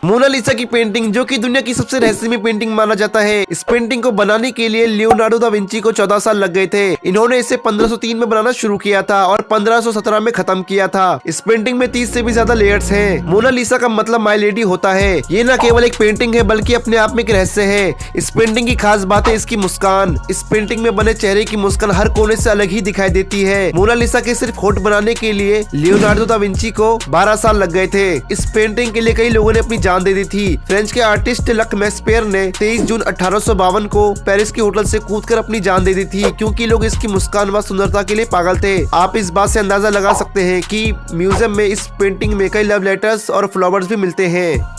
Mona Lisa की painting, जो कि दुनिया की सबसे रहस्यमय पेंटिंग माना जाता है। इस पेंटिंग को बनाने के लिए लियोनार्डो दा विंची को 14 साल लग गए थे। इन्होंने इसे 1503 में बनाना शुरू किया था और 1517 में खत्म किया था। इस पेंटिंग में 30 से भी ज्यादा लेयर्स हैं। मोनालिसा का मतलब माय लेडी होता है। ये न केवल एक पेंटिंग है बल्कि अपने आप में एक रहस्य है। इस पेंटिंग की खास बात है इसकी मुस्कान। इस पेंटिंग में बने चेहरे की मुस्कान हर कोने से अलग ही दिखाई देती है। मोनालिसा के सिर्फ होंठ बनाने के लिए लियोनार्डो दा विंची को 12 साल लग गए थे। इस पेंटिंग के लिए कई लोगों ने अपनी जान दे दी थी। फ्रेंच के आर्टिस्ट लक मैक्सपेयर ने 23 जून 1852 को पेरिस के होटल से कूदकर अपनी जान दे दी थी, क्योंकि लोग इसकी मुस्कान व सुंदरता के लिए पागल थे। आप इस बात से अंदाजा लगा सकते हैं कि म्यूजियम में इस पेंटिंग में कई लव लेटर्स और फ्लावर्स भी मिलते हैं।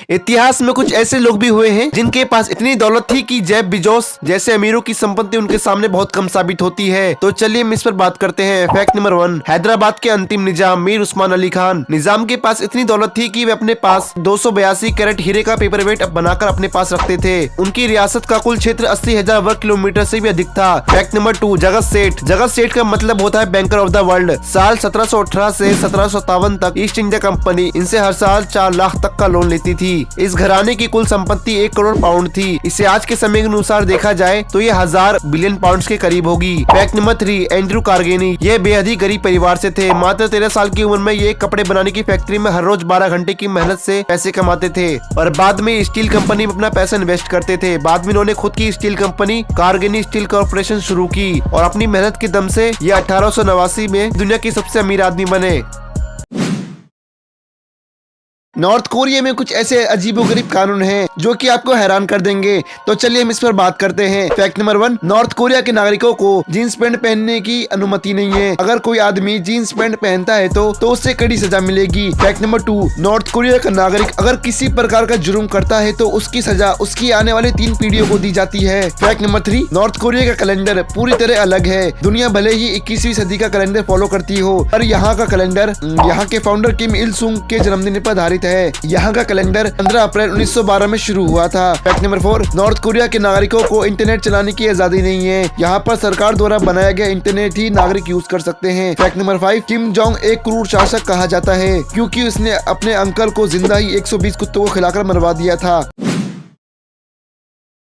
इतिहास में कुछ ऐसे लोग भी हुए हैं जिनके पास इतनी दौलत थी कि जेफ बेजोस जैसे अमीरों की संपत्ति उनके सामने बहुत कम साबित होती है। तो चलिए हम इस पर बात करते हैं। फैक्ट नंबर 1, हैदराबाद के अंतिम निजाम मीर उस्मान अली खान। निजाम के पास इतनी दौलत थी कि वे अपने पास 282 कैरेट हीरे का पेपरवेट बनाकर अपने पास रखते थे। उनकी रियासत का कुल क्षेत्र 80,000 वर्ग किलोमीटर से भी अधिक था। फैक्ट नंबर 2, जगत सेठ। जगत सेठ का मतलब होता है बैंकर ऑफ द वर्ल्ड। साल 1718 से 1757 तक ईस्ट इंडिया कंपनी इनसे हर साल 4 लाख तक का लोन लेती थी। इस घराने की कुल संपत्ति 1 करोड़ पाउंड थी। इसे आज के समय के अनुसार देखा जाए तो ये 1000 बिलियन पाउंड के करीब होगी। Fact number 3, Andrew Carnegie. ये बेहद ही गरीब परिवार से थे। मात्र 13 साल की उम्र में ये कपड़े बनाने की फैक्ट्री में हर रोज 12 घंटे की मेहनत से पैसे कमाते थे और बाद में स्टील कंपनी में अपना पैसा इन्वेस्ट करते थे। बाद में इन्होंने खुद की स्टील कंपनी कार्गेनी स्टील कॉर्पोरेशन शुरू की और अपनी मेहनत के दम से ये 1889 में दुनिया के सबसे अमीर आदमी बने। नॉर्थ कोरिया में कुछ ऐसे अजीबोगरीब कानून हैं जो कि आपको हैरान कर देंगे। तो चलिए हम इस पर बात करते हैं। फैक्ट नंबर 1, नॉर्थ कोरिया के नागरिकों को जींस पैंट पहनने की अनुमति नहीं है। अगर कोई आदमी जींस पैंट पहनता है तो उससे कड़ी सजा मिलेगी। फैक्ट नंबर 2, नॉर्थ कोरिया का नागरिक अगर किसी प्रकार का जुर्म करता है तो उसकी सजा उसकी आने वाली 3 पीढ़ियों को दी जाती है। फैक्ट नंबर 3, नॉर्थ कोरिया का कैलेंडर पूरी तरह अलग है। दुनिया भले ही 21वीं सदी का कैलेंडर फॉलो करती हो, पर यहाँ का कैलेंडर यहाँ के फाउंडर किम इल सुंग के जन्मदिन पर आधारित है। यहाँ का कैलेंडर 15 अप्रैल 1912 में शुरू हुआ था। फैक्ट नंबर 4, नॉर्थ कोरिया के नागरिकों को इंटरनेट चलाने की आजादी नहीं है। यहाँ पर सरकार द्वारा बनाया गया इंटरनेट ही नागरिक यूज कर सकते हैं। फैक्ट नंबर 5, किम जोंग एक क्रूर शासक कहा जाता है क्योंकि उसने अपने अंकल को जिंदा ही 120 कुत्तों को खिलाकर मरवा दिया था।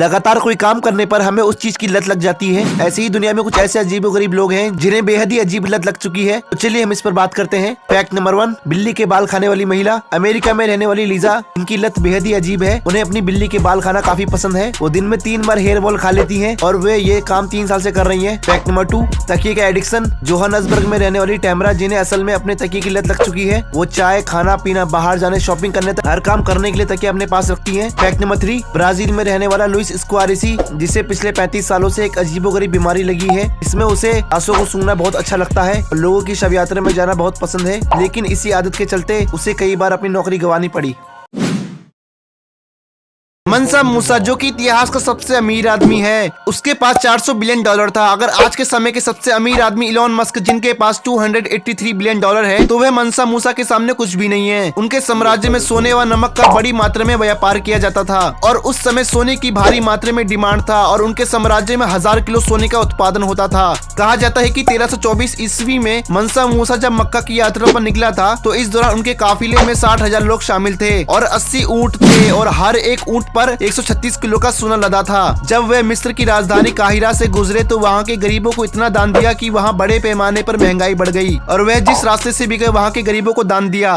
लगातार कोई काम करने पर हमें उस चीज की लत लग जाती है। ऐसे ही दुनिया में कुछ ऐसे अजीबोगरीब लोग हैं जिन्हें बेहद ही अजीब लत लग चुकी है। तो चलिए हम इस पर बात करते हैं। फैक्ट नंबर 1, बिल्ली के बाल खाने वाली महिला। अमेरिका में रहने वाली लीजा, इनकी लत बेहद ही अजीब है। उन्हें अपनी बिल्ली के बाल खाना काफी पसंद है। वो दिन में 3 बार हेयर बॉल खा लेती है और वे ये काम 3 साल से कर रही है। फैक्ट नंबर 2, तकिए का एडिक्शन। जोहान्सबर्ग में रहने वाली टैमरा, जिन्हें असल में अपने तकिए की लत लग चुकी है। वो चाय, खाना पीना, बाहर जाने, शॉपिंग करने तक हर काम करने के लिए तकिया अपने पास रखती है। फैक्ट नंबर 3, ब्राजील में रहने वाला लुइस स्क्वारिसी, जिसे पिछले 35 सालों से एक अजीबोगरीब बीमारी लगी है। इसमें उसे आंसुओं को सूंघना बहुत अच्छा लगता है और लोगों की शव यात्रा में जाना बहुत पसंद है, लेकिन इसी आदत के चलते उसे कई बार अपनी नौकरी गंवानी पड़ी। मनसा मूसा, जो कि इतिहास का सबसे अमीर आदमी है, उसके पास 400 बिलियन डॉलर था। अगर आज के समय के सबसे अमीर आदमी इलॉन मस्क, जिनके पास 283 बिलियन डॉलर है, तो वह मनसा मूसा के सामने कुछ भी नहीं है। उनके साम्राज्य में सोने व नमक का बड़ी मात्रा में व्यापार किया जाता था और उस समय सोने की भारी मात्रा में डिमांड था और उनके साम्राज्य में 1000 किलो सोने का उत्पादन होता था। कहा जाता है कि 1324 ईस्वी में मनसा मूसा जब मक्का की यात्रा पर निकला था तो इस दौरान उनके काफिले में 60,000 लोग शामिल थे और 80 ऊंट थे और हर एक ऊंट पर 136 किलो का सोना लदा था। जब वे मिस्र की राजधानी काहिरा से गुजरे तो वहाँ के गरीबों को इतना दान दिया कि वहाँ बड़े पैमाने पर महंगाई बढ़ गई और वह जिस रास्ते से भी गए वहाँ के गरीबों को दान दिया।